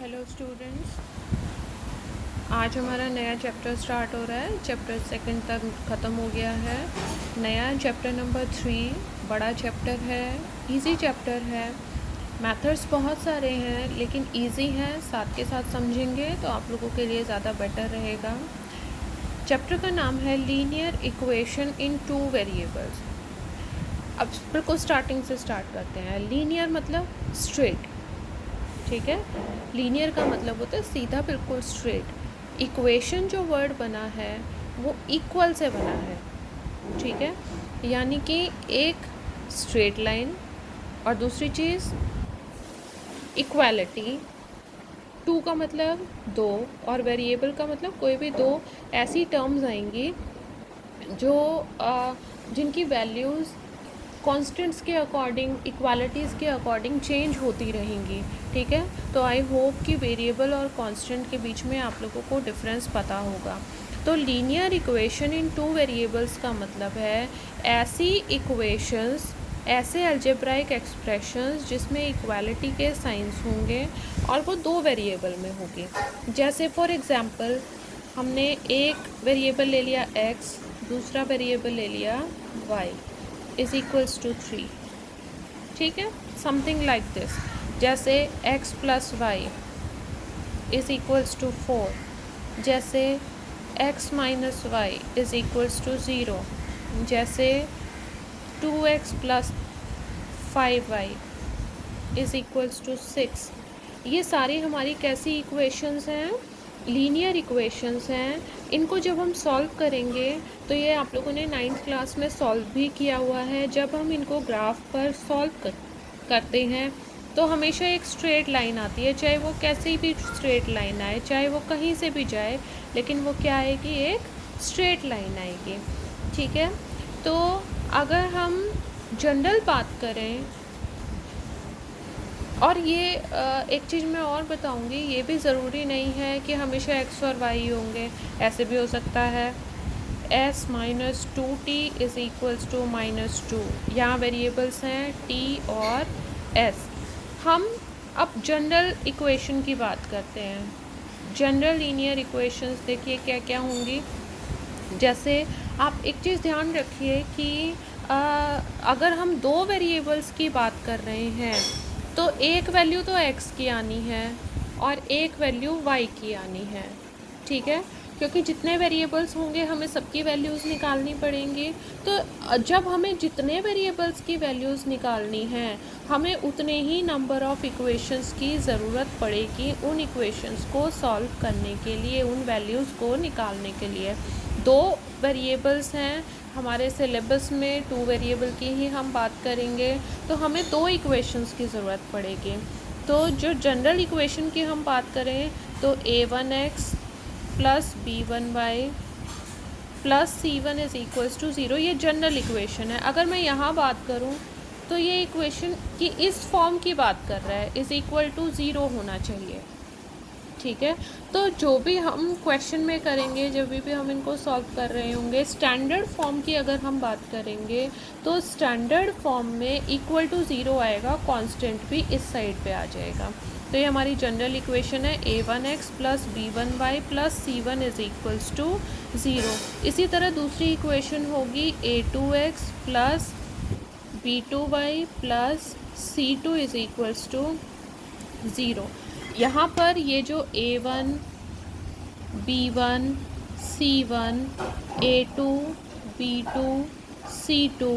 Hello students, आज हमारा नया चैप्टर स्टार्ट हो रहा है। चैप्टर सेकंड तक ख़त्म हो गया है। नया चैप्टर नंबर 3 बड़ा चैप्टर है, इजी चैप्टर है। मेथड्स बहुत सारे हैं लेकिन इजी हैं, साथ के साथ समझेंगे तो आप लोगों के लिए ज़्यादा बेटर रहेगा। चैप्टर का नाम है लीनियर इक्वेशन इन 2 वेरिएबल्स। अब बिल्कुल स्टार्टिंग से स्टार्ट करते हैं। लीनियर मतलब स्ट्रेट, ठीक है। लीनियर का मतलब होता है सीधा, बिल्कुल स्ट्रेट। इक्वेशन जो वर्ड बना है वो इक्वल से बना है, ठीक है। यानी कि एक स्ट्रेट लाइन और दूसरी चीज़ इक्वालिटी। टू का मतलब दो और वेरिएबल का मतलब कोई भी दो ऐसी टर्म्स आएंगी जो जिनकी वैल्यूज़ कॉन्स्टेंट्स के अकॉर्डिंग, इक्वालिटीज़ के अकॉर्डिंग चेंज होती रहेंगी, ठीक है। तो आई होप कि वेरिएबल और कांस्टेंट के बीच में आप लोगों को डिफरेंस पता होगा। तो लीनियर इक्वेशन इन 2 वेरिएबल्स का मतलब है ऐसी इक्वेशंस, ऐसे अलजेब्राइक एक्सप्रेशंस जिसमें इक्वालिटी के साइंस होंगे और वो 2 वेरिएबल में होगी। जैसे फॉर एग्ज़ाम्पल हमने एक वेरिएबल ले लिया x, दूसरा वेरिएबल ले लिया y इज़ इक्वल्स टू 3, ठीक है। Something like this. जैसे x plus y is equals to 4, जैसे x minus y is equals to 0, जैसे 2x plus 5y is equals to 6। ये सारी हमारी कैसी इक्वेशंस हैं? लीनियर इक्वेशंस हैं। इनको जब हम सॉल्व करेंगे तो ये आप लोगों ने 9th क्लास में सॉल्व भी किया हुआ है। जब हम इनको ग्राफ पर सॉल्व करते हैं तो हमेशा एक स्ट्रेट लाइन आती है, चाहे वो कैसी भी स्ट्रेट लाइन आए, चाहे वो कहीं से भी जाए, लेकिन वो क्या आएगी? एक स्ट्रेट लाइन आएगी, ठीक है। तो अगर हम जनरल बात करें, और ये एक चीज़ मैं और बताऊंगी, ये भी ज़रूरी नहीं है कि हमेशा x और y होंगे, ऐसे भी हो सकता है s minus 2t is equals to -2। यहाँ वेरिएबल्स हैं t और s। हम अब जनरल इक्वेशन की बात करते हैं। जनरल लीनियर इक्वेशंस देखिए क्या क्या होंगी। जैसे आप एक चीज़ ध्यान रखिए कि अगर हम 2 वेरिएबल्स की बात कर रहे हैं तो एक वैल्यू तो x की आनी है और एक वैल्यू y की आनी है, ठीक है। क्योंकि जितने वेरिएबल्स होंगे हमें सबकी वैल्यूज़ निकालनी पड़ेंगी। तो जब हमें जितने वेरिएबल्स की वैल्यूज़ निकालनी हैं, हमें उतने ही नंबर ऑफ़ इक्वेशंस की ज़रूरत पड़ेगी उन इक्वेशंस को सॉल्व करने के लिए, उन वैल्यूज़ को निकालने के लिए। 2 वेरिएबल्स हैं हमारे सिलेबस में, 2 वेरिएबल की ही हम बात करेंगे, तो हमें 2 इक्वेशंस की ज़रूरत पड़ेगी। तो जो जनरल इक्वेशन की हम बात करें तो a1x plus b1y plus c1 is equals to 0, ये जनरल इक्वेशन है। अगर मैं यहाँ बात करूँ तो ये इक्वेशन की इस फॉर्म की बात कर रहा है, इज़ इक्वल टू 0 होना चाहिए, ठीक है। तो जो भी हम क्वेश्चन में करेंगे, जब भी हम इनको सॉल्व कर रहे होंगे, स्टैंडर्ड फॉर्म की अगर हम बात करेंगे तो स्टैंडर्ड फॉर्म में इक्वल टू 0 आएगा, कांस्टेंट भी इस साइड पे आ जाएगा। तो ये हमारी जनरल इक्वेशन है a1x plus b1y plus c1 is equals to 0। इसी तरह दूसरी इक्वेशन होगी a2x plus b2y plus c2 is equals to 0। यहाँ पर ये जो a1, b1, c1, a2, b2, c2,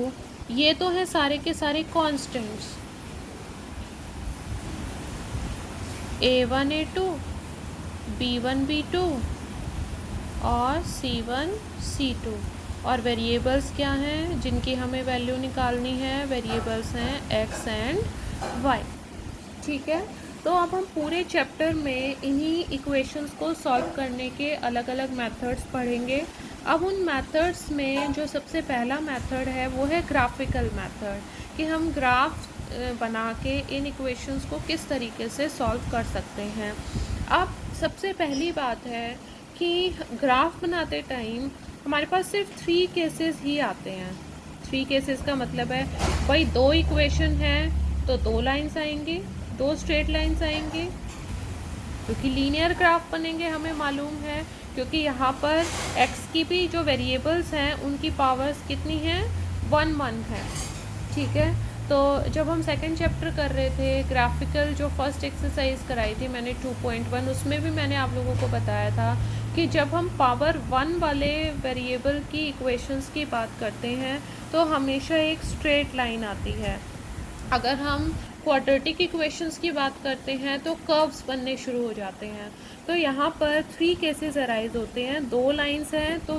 ये तो है सारे के सारे constants. a1 a2, b1 b2 और c1 c2। और वेरिएबल्स क्या हैं जिनकी हमें वैल्यू निकालनी है? वेरिएबल्स हैं x एंड y, ठीक है। तो अब हम पूरे चैप्टर में इन्हीं इक्वेशंस को सॉल्व करने के अलग अलग मेथड्स पढ़ेंगे। अब उन मेथड्स में जो सबसे पहला मेथड है वो है ग्राफिकल मेथड, कि हम ग्राफ बना के इन इक्वेशंस को किस तरीके से सॉल्व कर सकते हैं। अब सबसे पहली बात है कि ग्राफ बनाते टाइम हमारे पास सिर्फ 3 केसेस ही आते हैं। 3 केसेस का मतलब है भाई 2 इक्वेशन हैं तो 2 लाइन्स आएंगी, 2 स्ट्रेट लाइन्स आएंगी, क्योंकि लीनियर ग्राफ बनेंगे हमें मालूम है, क्योंकि यहाँ पर x की भी जो वेरिएबल्स हैं उनकी पावर्स कितनी हैं, 1 1 है। ठीक है, तो जब हम सेकंड चैप्टर कर रहे थे ग्राफिकल, जो फर्स्ट एक्सरसाइज कराई थी मैंने 2.1, उसमें भी मैंने आप लोगों को बताया था कि जब हम पावर 1 वाले वेरिएबल की इक्वेशंस की बात करते हैं तो हमेशा एक स्ट्रेट लाइन आती है। अगर हम क्वाड्रेटिक इक्वेशंस की बात करते हैं तो कर्व्स बनने शुरू हो जाते हैं। तो यहाँ पर 3 केसेस अराइज होते हैं, 2 लाइंस हैं तो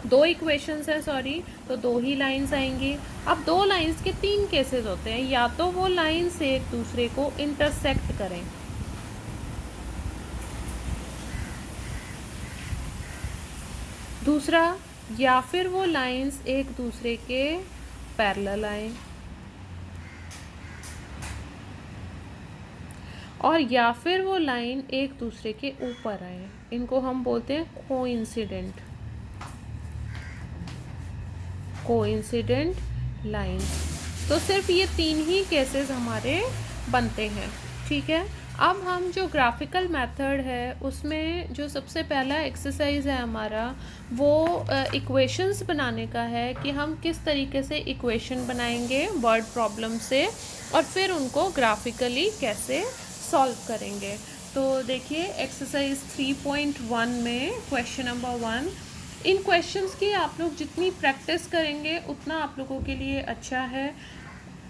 2 इक्वेशंस हैं, सॉरी, तो 2 ही लाइंस आएंगी। अब 2 लाइंस के 3 केसेस होते हैं, या तो वो लाइंस एक दूसरे को इंटरसेक्ट करें, दूसरा या फिर वो लाइंस एक दूसरे के पैरेलल आएं, और या फिर वो लाइन एक दूसरे के ऊपर आए। इनको हम बोलते हैं कोइंसिडेंट लाइंस। तो सिर्फ ये 3 ही केसेस हमारे बनते हैं। ठीक है, अब हम जो ग्राफिकल मेथड है उसमें जो सबसे पहला एक्सरसाइज है हमारा वो इक्वेशंस बनाने का है, कि हम किस तरीके से इक्वेशन बनाएंगे वर्ड प्रॉब्लम से और फिर उनको ग्राफिकली कैसे सॉल्व करेंगे। तो देखिए एक्सरसाइज 3.1 में क्वेश्चन नंबर 1, इन क्वेश्चंस की आप लोग जितनी प्रैक्टिस करेंगे उतना आप लोगों के लिए अच्छा है।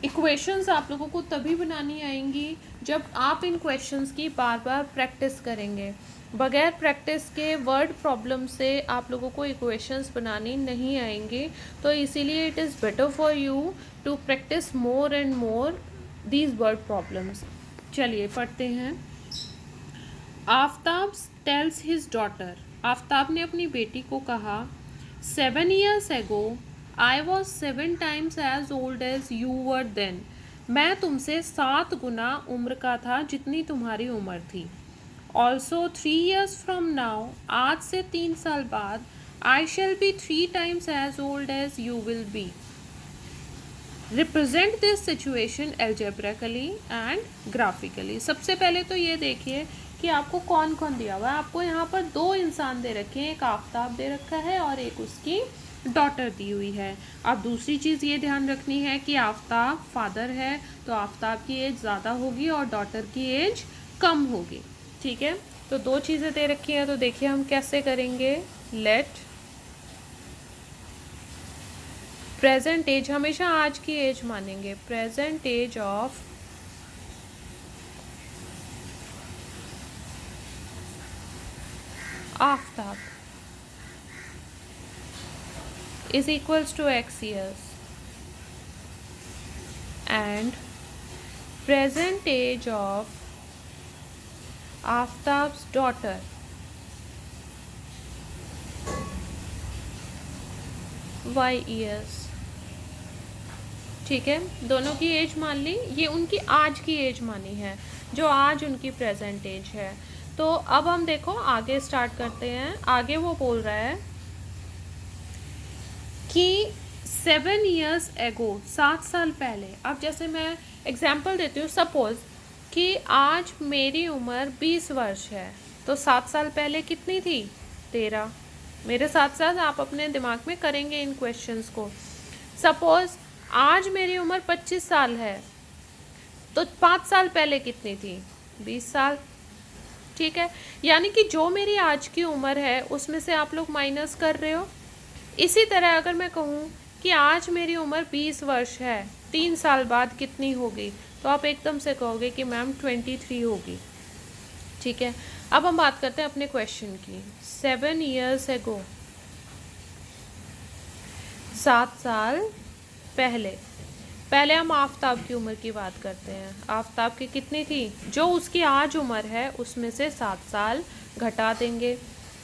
इक्वेशंस आप लोगों को तभी बनानी आएंगी जब आप इन क्वेश्चंस की बार बार प्रैक्टिस करेंगे। बगैर प्रैक्टिस के वर्ड प्रॉब्लम से आप लोगों को इक्वेशंस बनानी नहीं आएंगी। तो इसीलिए it is better for you to practise more and more these word problems. चलिए पढ़ते हैं। Aftab tells his daughter, Aftab ने अपनी बेटी को कहा, 7 years ago I was 7 times as old as you were then। मैं तुमसे 7 गुना उम्र का था जितनी तुम्हारी उम्र थी। Also 3 years from now, आज से 3 साल बाद, I shall be 3 times as old as you will be। Represent this situation algebraically and graphically. सबसे पहले तो ये देखिए कि आपको कौन कौन दिया हुआ है। आपको यहाँ पर 2 इंसान दे रखे हैं, एक आफ्ताब दे रखा है और एक उसकी डॉटर दी हुई है। अब दूसरी चीज़ ये ध्यान रखनी है कि आफ्ताब फादर है तो आफ्ताब की एज ज़्यादा होगी और डॉटर की एज कम होगी। ठीक है, तो 2 चीज़ें दे रखी हैं। तो देखिए हम कैसे करेंगे। लेट प्रेजेंट एज, हमेशा आज की एज मानेंगे, present age of Aftab is equals to x years and present age of Aftab's daughter y years। ठीक है, दोनों की एज मान ली, ये उनकी आज की एज मानी है जो आज उनकी प्रेजेंट एज है। तो अब हम देखो आगे स्टार्ट करते हैं। आगे वो बोल रहा है कि 7 years ago, 7 साल पहले। अब जैसे मैं एग्जांपल देती हूँ, सपोज कि आज मेरी उम्र 20 वर्ष है, तो 7 साल पहले कितनी थी, 13। मेरे साथ साथ आप अपने दिमाग में करेंगे इन क्वेश्चंस को। सपोज आज मेरी उम्र 25 साल है, तो 5 साल पहले कितनी थी, 20 साल। ठीक है, यानी कि जो मेरी आज की उम्र है उसमें से आप लोग माइनस कर रहे हो। इसी तरह अगर मैं कहूँ कि आज मेरी उम्र 20 वर्ष है, 3 साल बाद कितनी होगी, तो आप एकदम से कहोगे कि मैम 23 होगी। ठीक है, अब हम बात करते हैं अपने क्वेश्चन की। 7 years ago, 7 साल पहले। पहले हम आफ्ताब की उम्र की बात करते हैं। आफ्ताब की कितनी थी, जो उसकी आज उम्र है उसमें से 7 साल घटा देंगे।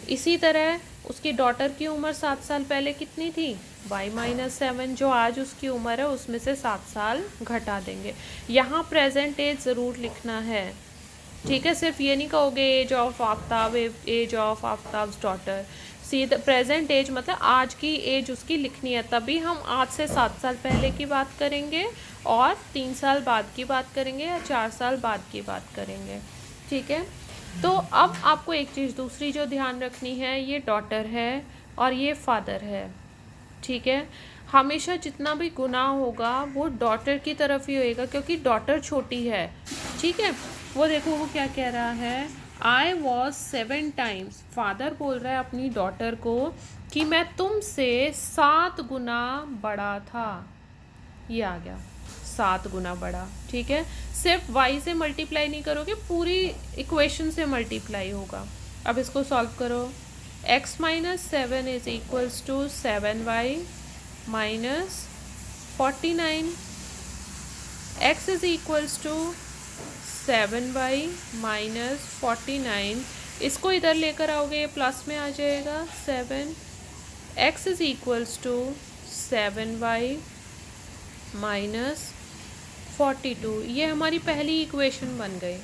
इसी तरह उसकी डॉटर की उम्र 7 साल पहले कितनी थी, y-7, जो आज उसकी उम्र है उसमें से 7 साल घटा देंगे। यहाँ प्रेजेंट एज ज़रूर लिखना है। ठीक है, सिर्फ ये नहीं कहोगे age of Aftab, age of Aftab's daughter. सीधा प्रेजेंट एज मतलब आज की एज उसकी लिखनी है, तभी हम आज से 7 साल पहले की बात करेंगे और 3 साल बाद की बात करेंगे या 4 साल बाद की बात करेंगे। ठीक है। तो अब आपको एक चीज़ दूसरी जो ध्यान रखनी है, ये डॉटर है और ये फादर है, ठीक है। हमेशा जितना भी गुनाह होगा वो डॉटर की तरफ ही होएगा, क्योंकि डॉटर छोटी है, ठीक है। वो देखो वो क्या कह रहा है, आई वॉज 7 टाइम्स, फादर बोल रहा है अपनी डॉटर को कि मैं तुमसे 7 गुना बड़ा था। ये आ गया 7 गुना बड़ा, ठीक है। सिर्फ y से मल्टीप्लाई नहीं करोगे, पूरी इक्वेशन से मल्टीप्लाई होगा। अब इसको सॉल्व करो। x minus 7 is equals to 7y minus 49। x is equals to 7y minus 49। इसको इधर लेकर आओगे, ये प्लस में आ जाएगा 7। x is equals to 7y minus 42। ये हमारी पहली इक्वेशन बन गई।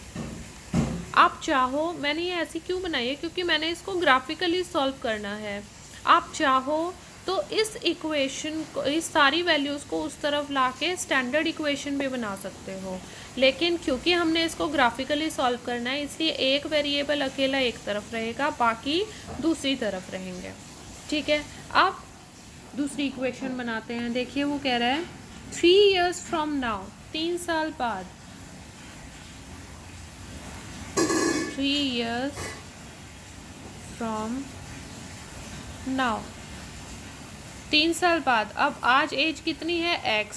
आप चाहो, मैंने ये ऐसी क्यों बनाई है, क्योंकि मैंने इसको ग्राफिकली सॉल्व करना है। आप चाहो तो इस इक्वेशन को, इस सारी वैल्यूज़ को उस तरफ लाके स्टैंडर्ड इक्वेशन भी बना सकते हो, लेकिन क्योंकि हमने इसको ग्राफिकली सॉल्व करना है, इसलिए एक वेरिएबल अकेला एक तरफ रहेगा, बाकी दूसरी तरफ रहेंगे, ठीक है। अब दूसरी इक्वेशन बनाते हैं। देखिए वो कह रहा है 3 years from now, 3 साल बाद, 3 years from now, 3 साल बाद। अब आज एज कितनी है x,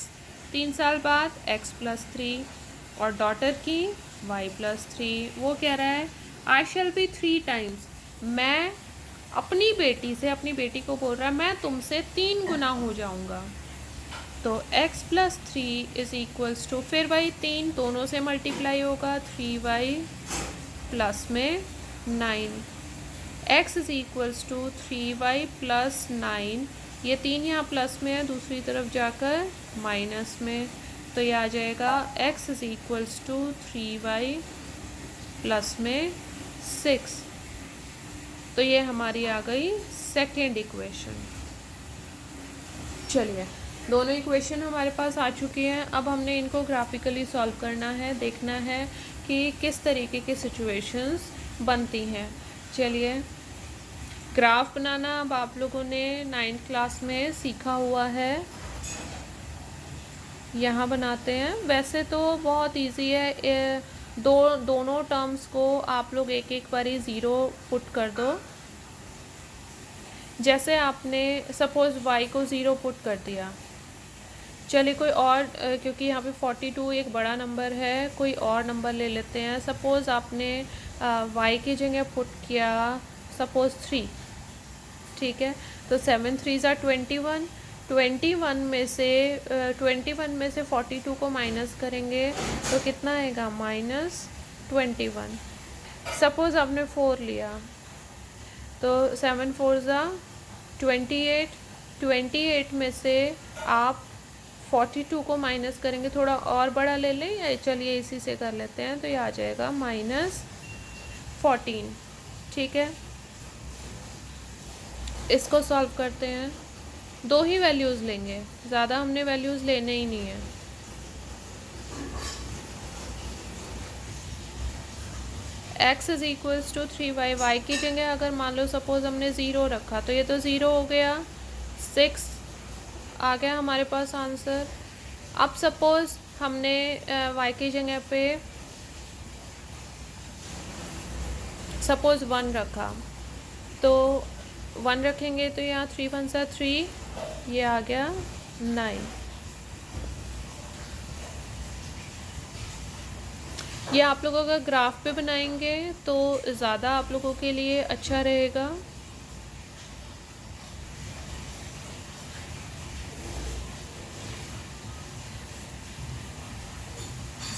3 साल बाद x प्लस 3 और डॉटर की y प्लस 3। वो कह रहा है आई शैल बी 3 टाइम्स, मैं अपनी बेटी से, अपनी बेटी को बोल रहा है मैं तुमसे 3 गुना हो जाऊंगा। तो x plus 3 is equals to, फिर वही 3 दोनों से मल्टीप्लाई होगा, 3y प्लस में 9। x is equals to 3y plus 9। ये 3 यहाँ प्लस में है, दूसरी तरफ जाकर माइनस में, तो ये आ जाएगा x is equals to 3y plus में 6। तो ये हमारी आ गई सेकेंड इक्वेशन। चलिए, दोनों इक्वेशन हमारे पास आ चुकी हैं। अब हमने इनको ग्राफिकली सॉल्व करना है, देखना है कि किस तरीके की सिचुएशंस बनती हैं। चलिए, ग्राफ बनाना अब आप लोगों ने 9th क्लास में सीखा हुआ है, यहाँ बनाते हैं। वैसे तो बहुत इजी है, दोनों टर्म्स को आप लोग एक एक बारी 0 पुट कर दो। जैसे आपने सपोज़ y को 0 पुट कर दिया, चलिए कोई और, क्योंकि यहाँ पे 42 एक बड़ा नंबर है, कोई और नंबर ले लेते हैं। सपोज़ आपने y की जगह पुट किया सपोज़ 3, ठीक है। तो 7 3 ज़ा 21, 21 में से 42 को माइनस करेंगे तो कितना आएगा, -21। सपोज़ आपने 4 लिया, तो 7 4 ज़ा 28, 28 में से आप 42 को माइनस करेंगे, थोड़ा और बड़ा ले लें या चलिए इसी से कर लेते हैं, तो ये आ जाएगा -14, ठीक है। इसको सॉल्व करते हैं, 2 ही वैल्यूज़ लेंगे, ज़्यादा हमने वैल्यूज़ लेने ही नहीं है। x is equals to 3y, y की जगह अगर मान लो सपोज़ हमने 0 रखा, तो ये तो 0 हो गया, 6 आ गया हमारे पास आंसर। अब सपोज़ हमने y की जगह पे सपोज़ 1 रखा, तो 1 रखेंगे तो यहाँ 3 1 सा 3, ये आ गया 9। ये आप लोग अगर ग्राफ पे बनाएंगे तो ज़्यादा आप लोगों के लिए अच्छा रहेगा।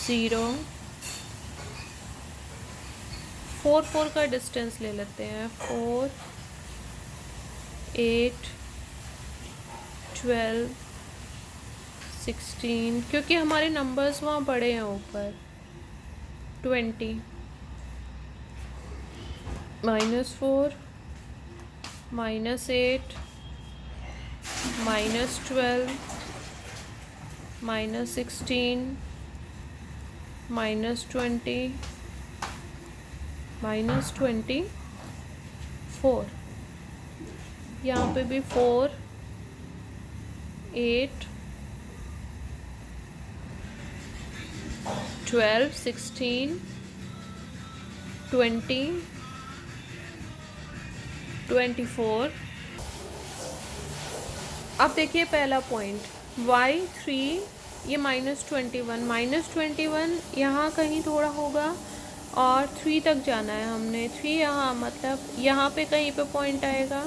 ज़ीरो 4 4 का डिस्टेंस ले लेते हैं, 4 8 12 16, क्योंकि हमारे नंबर्स वहाँ बड़े हैं ऊपर, 20 -4 -8 -12 -16 -20 -24, यहाँ पे भी 4, 8, 12, 16, 20, 24। अब देखिए पहला पॉइंट y3, ये -21 यहाँ कहीं थोड़ा होगा और 3 तक जाना है हमने। 3 यहाँ मतलब यहाँ पे कहीं पे पॉइंट आएगा,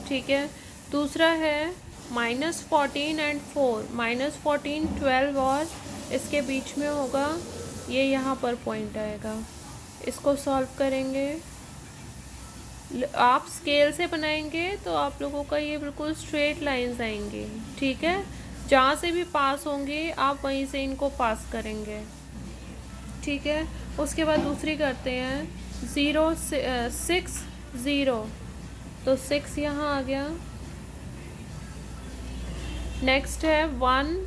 ठीक है। दूसरा है -14 एंड 4, -14, 12 और इसके बीच में होगा, ये यहाँ पर पॉइंट आएगा। इसको सॉल्व करेंगे, आप स्केल से बनाएंगे तो आप लोगों का ये बिल्कुल स्ट्रेट लाइंस आएंगी, ठीक है। जहाँ से भी पास होंगे आप वहीं से इनको पास करेंगे, ठीक है। उसके बाद दूसरी करते हैं 0, 6, 0, तो 6 यहाँ आ गया। नेक्स्ट है 9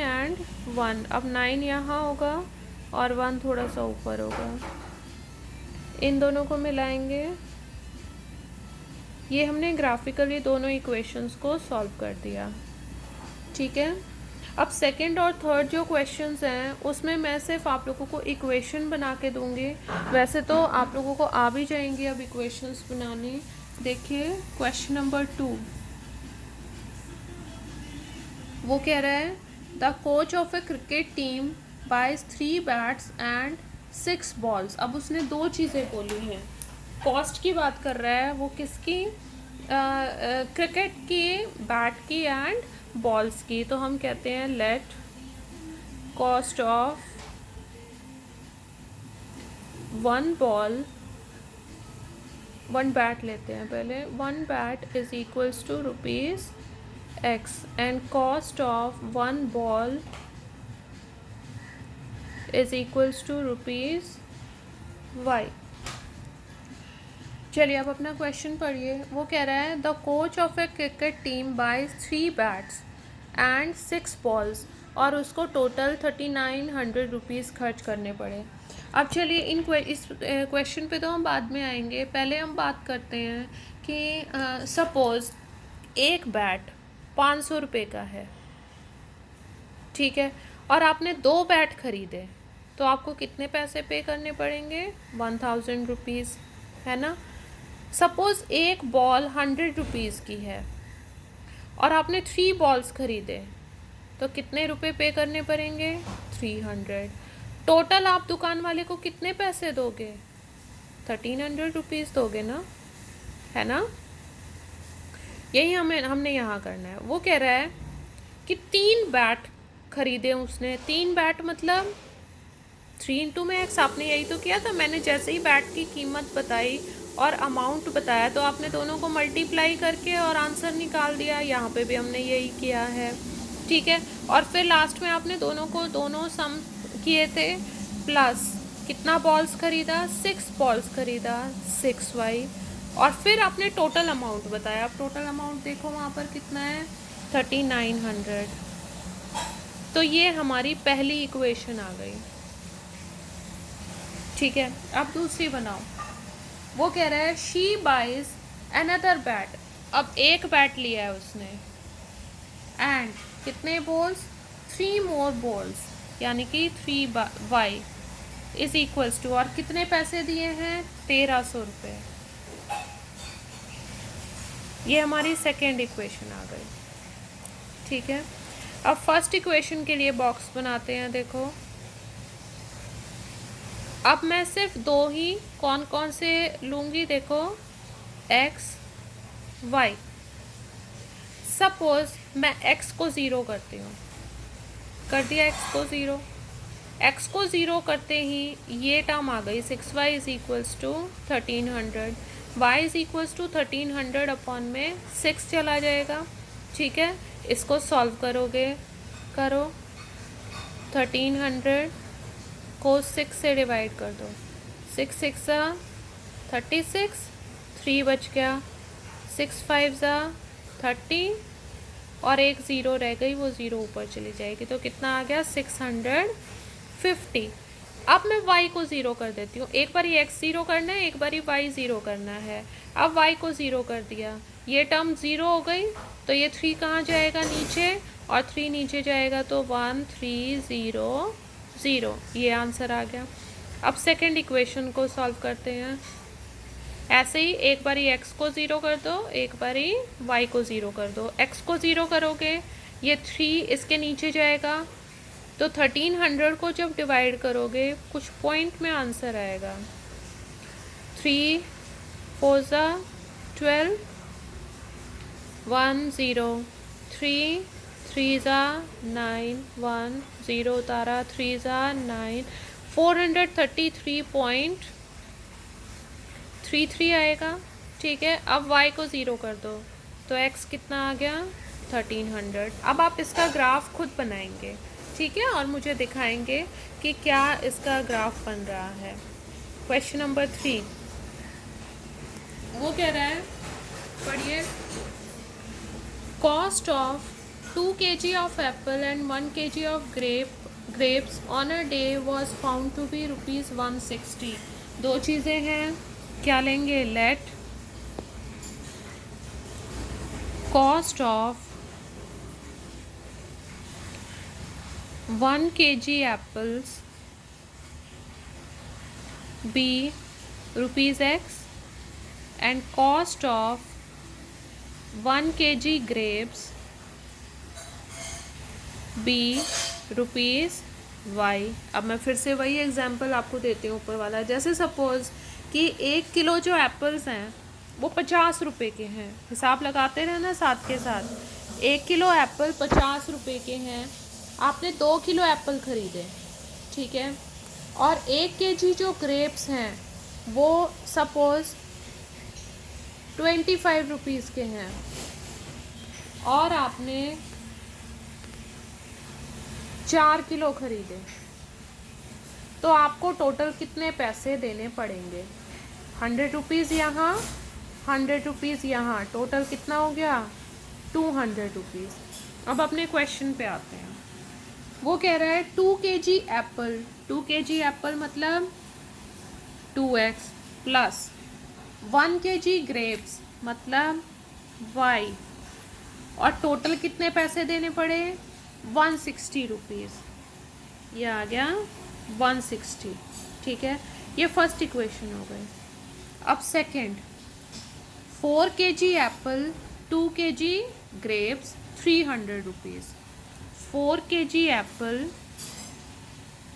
एंड 1, अब 9 यहाँ होगा और 1 थोड़ा सा ऊपर होगा। इन दोनों को मिलाएंगे, ये हमने ग्राफिकली दोनों इक्वेशंस को सॉल्व कर दिया, ठीक है। अब सेकंड और थर्ड जो क्वेश्चंस हैं उसमें मैं सिर्फ आप लोगों को इक्वेशन बना के दूंगी, वैसे तो आप लोगों को आ भी जाएंगी अब इक्वेशंस बनाने। देखिए क्वेश्चन नंबर 2, वो कह रहा है the coach of a cricket team buys 3 bats and 6 balls. अब उसने 2 चीज़ें बोली हैं, कॉस्ट की बात कर रहा है वो, किसकी, क्रिकेट की, बैट की एंड बॉल्स की। तो हम कहते हैं let cost of 1 ball, 1 bat लेते हैं पहले, 1 bat is equals to ₹X and cost of 1 ball is equals to ₹Y। चलिए अब अपना क्वेश्चन पढ़िए। वो कह रहा है the coach of a cricket team buys 3 bats and 6 balls, और उसको टोटल ₹3900 खर्च करने पड़े। अब चलिए इस क्वेश्चन पे तो हम बाद में आएंगे, पहले हम बात करते हैं कि सपोज़ एक बैट 500 रुपये का है, ठीक है, और आपने 2 बैट खरीदे, तो आपको कितने पैसे पे करने पड़ेंगे, 1000 रुपीज़, है ना। सपोज़ एक बॉल 100 रुपीज़ की है और आपने 3 बॉल्स खरीदे, तो कितने रुपए पे करने पड़ेंगे, 300। टोटल आप दुकान वाले को कितने पैसे दोगे, 1300 रुपीज़ दोगे ना, है ना। यही हमने यहाँ करना है। वो कह रहा है कि 3 बैट खरीदे उसने, 3 बैट मतलब 3 × X, आपने यही तो किया था। मैंने जैसे ही बैट की कीमत बताई और अमाउंट बताया तो आपने दोनों को मल्टीप्लाई करके और आंसर निकाल दिया। यहाँ पे भी हमने यही किया है, ठीक है। और फिर लास्ट में आपने दोनों सम किए थे, प्लस कितना बॉल्स खरीदा, 6 बॉल्स खरीदा, 6Y, और फिर आपने टोटल अमाउंट बताया। अब टोटल अमाउंट देखो वहाँ पर कितना है, 3900। तो ये हमारी पहली इक्वेशन आ गई, ठीक है। अब दूसरी बनाओ। वो कह रहा है शी बाइज अनदर बैट, अब एक बैट लिया है उसने, एंड कितने बॉल्स, 3 मोर बॉल्स, यानी कि 3Y इज इक्वल्स टू, और कितने पैसे दिए हैं, 1300 रुपये। ये हमारी सेकेंड इक्वेशन आ गई, ठीक है। अब फर्स्ट इक्वेशन के लिए बॉक्स बनाते हैं। देखो अब मैं सिर्फ 2 ही कौन कौन से लूँगी, देखो X, Y। सपोज़ मैं X को 0 करती हूँ, कर दिया X को 0। X को 0 करते ही ये टर्म आ गई, 6Y is equals to 1300, Y is equals to 1300 upon में 6 चला जाएगा, ठीक है। इसको सॉल्व करोगे, करो, 1300 को 6 से डिवाइड कर दो, 6 6 36, 3 बच गया, 6 5 30, और एक 0 रह गई, वो 0 ऊपर चली जाएगी, तो कितना आ गया, 650। अब मैं y को ज़ीरो कर देती हूँ। एक बार x ज़ीरो करना है, एक बार y ज़ीरो करना है। अब y को ज़ीरो कर दिया, ये टर्म ज़ीरो हो गई, तो ये 3 कहाँ जाएगा नीचे, और 3 नीचे जाएगा तो 1 3 0 0, ये आंसर आ गया। अब सेकेंड इक्वेशन को सॉल्व करते हैं। ऐसे ही एक बारी x को ज़ीरो कर दो, एक बारी y को ज़ीरो कर दो। x को ज़ीरो करोगे, ये 3 इसके नीचे जाएगा, तो 1300 को जब डिवाइड करोगे कुछ पॉइंट में आंसर आएगा। 3 4 12 1 0 3 3 9 1 0 उतारा 3 9 433.33 आएगा। ठीक है, अब y को ज़ीरो कर दो तो x कितना आ गया 1300। अब आप इसका ग्राफ खुद बनाएंगे, ठीक है, और मुझे दिखाएंगे कि क्या इसका ग्राफ बन रहा है। क्वेश्चन नंबर 3 वो कह रहा है, पढ़िए, cost of 2 kg of apple and 1 kg of grapes on a day was found to be ₹160। दो चीज़ें हैं, क्या लेंगे, let cost of 1 kg apples be ₹X and cost of 1 kg grapes be ₹Y। अब मैं फिर से वही एग्जांपल आपको देती हूँ ऊपर वाला। जैसे सपोज़ कि 1 किलो जो एप्पल्स हैं वो 50 रुपये के हैं, हिसाब लगाते रहना साथ के साथ। 1 किलो एप्पल 50 रुपये के हैं, आपने 2 किलो एप्पल ख़रीदे, ठीक है, और 1 kg जो ग्रेप्स हैं वो सपोज़ 25 रुपीज़ के हैं, और आपने 4 किलो ख़रीदे, तो आपको टोटल कितने पैसे देने पड़ेंगे। 100 रुपीज़ यहाँ, 100 रुपीज़ यहाँ, टोटल कितना हो गया 200 रुपीज़। अब अपने क्वेश्चन पे आते हैं। वो कह रहा है 2 kg एप्पल, 2 kg एप्पल मतलब 2x प्लस 1 kg ग्रेप्स मतलब y, और टोटल कितने पैसे देने पड़े 160 रुपीज़। ये आ गया 160, ठीक है, ये फर्स्ट इक्वेशन हो गई। अब second, 4 kg Apple 2 kg grapes 300 rupees. 4 kg Apple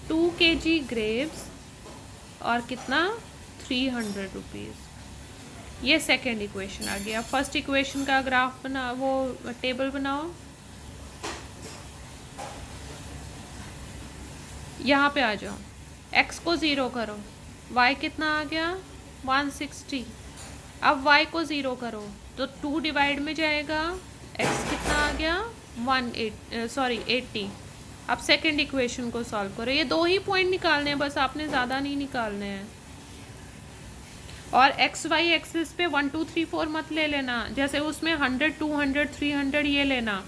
2 kg grapes और कितना 300 रुपीज़। ये सेकेंड इक्वेशन आ गया। फर्स्ट इक्वेशन का ग्राफ बना, वो टेबल बनाओ। यहाँ पे आ जाओ, x को ज़ीरो करो, y कितना आ गया 160। अब y को ज़ीरो करो तो 2 डिवाइड में जाएगा, x कितना आ गया 80। अब सेकंड इक्वेशन को सॉल्व करो। ये 2 ही पॉइंट निकालने हैं बस, आपने ज़्यादा नहीं निकालने हैं। और एक्स वाई एक्सिस पे 1 2 3 4 मत ले लेना, जैसे उसमें 100 200 300 ये लेना।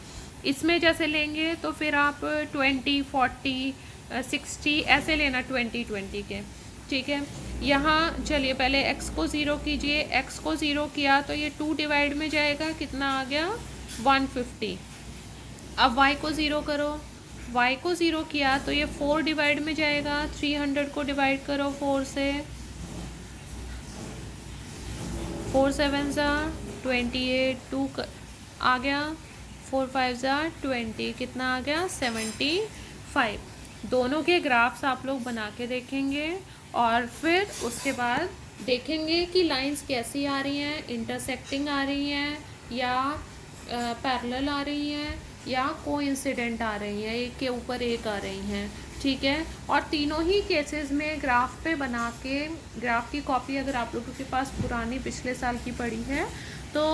इसमें जैसे लेंगे तो फिर आप 20 40 60 ऐसे लेना 20 20 के, ठीक है। यहाँ चलिए पहले x को ज़ीरो कीजिए, x को ज़ीरो किया तो ये 2 डिवाइड में जाएगा, कितना आ गया 150। अब y को ज़ीरो करो, y को ज़ीरो किया तो ये 4 डिवाइड में जाएगा, 300 को डिवाइड करो 4 से, 4 7 28, 2 आ गया, 4 5 20, कितना आ गया 75। दोनों के ग्राफ्स आप लोग बना के देखेंगे और फिर उसके बाद देखेंगे कि लाइंस कैसी आ रही हैं, इंटरसेक्टिंग आ रही हैं या पैरेलल आ रही हैं या कोइंसिडेंट आ रही हैं, एक के ऊपर एक आ रही हैं, ठीक है। और तीनों ही केसेस में ग्राफ पे बना के, ग्राफ की कॉपी अगर आप लोगों के पास पुरानी पिछले साल की पड़ी है तो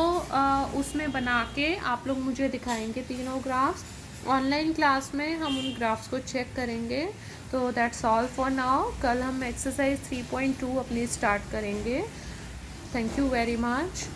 उसमें बना के आप लोग मुझे दिखाएंगे तीनों ग्राफ्स। ऑनलाइन क्लास में हम उन ग्राफ्स को चेक करेंगे। तो दैट्स ऑल फॉर नाउ। कल हम एक्सरसाइज 3.2 अपनी स्टार्ट करेंगे। Thank you very much.